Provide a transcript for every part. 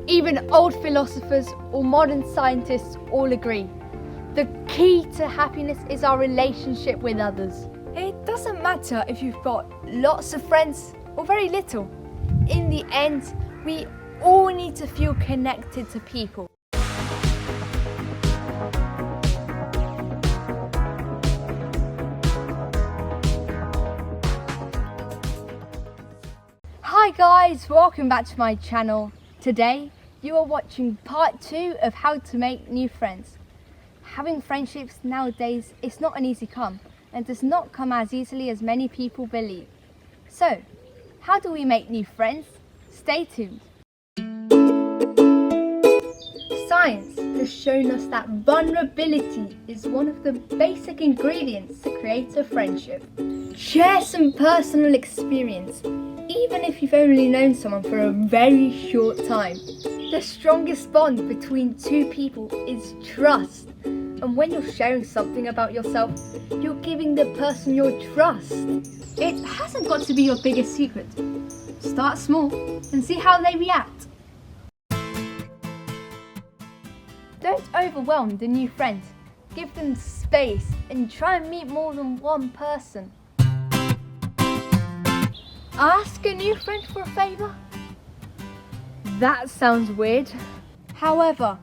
Even old philosophers or modern scientists all agree. The key to happiness is our relationship with others. It doesn't matter if you've got lots of friends or very little. In the end, we all need to feel connected to people. Hi guys, welcome back to my channel. Today you are watching part 2 of how to make new friends. Having friendships nowadays is not an easy come and does not come as easily as many people believe. So, how do we make new friends? Stay tuned. Science has shown us that vulnerability is one of the basic ingredients to create a friendship. Share some personal experience, even if you've only known someone for a very short time. The strongest bond between two people is trust. And when you're sharing something about yourself, you're giving the person your trust. It hasn't got to be your biggest secret. Start small and see how they react. Don't overwhelm the new friend. Give them space and try and meet more than one person. Ask a new friend for a favour? That sounds weird. However,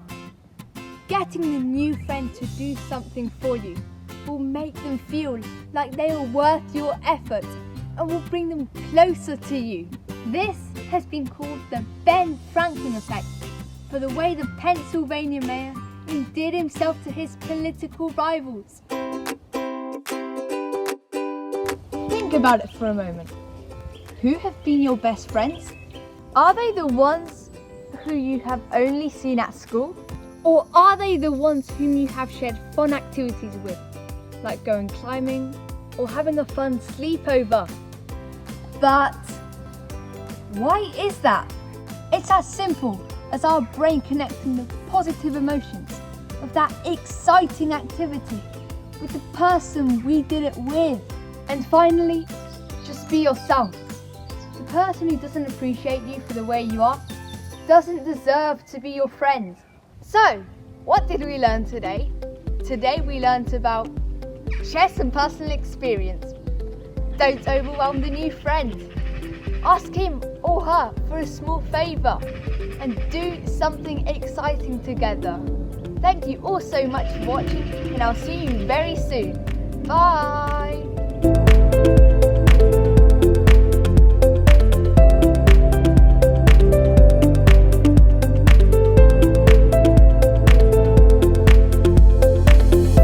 getting the new friend to do something for you will make them feel like they are worth your effort and will bring them closer to you. This has been called the Ben Franklin effect, for the way the Pennsylvania mayor endeared himself to his political rivals. Think about it for a moment. Who have been your best friends? Are they the ones who you have only seen at school? Or are they the ones whom you have shared fun activities with, like going climbing or having a fun sleepover? But why is that? It's as simple as our brain connecting the positive emotions of that exciting activity with the person we did it with. And finally, just be yourself. The person who doesn't appreciate you for the way you are doesn't deserve to be your friend. So, what did we learn today? Today we learned about share some personal experience. Don't overwhelm the new friend. Ask him or her for a small favour and do something exciting together. Thank you all so much for watching, and I'll see you very soon. Bye!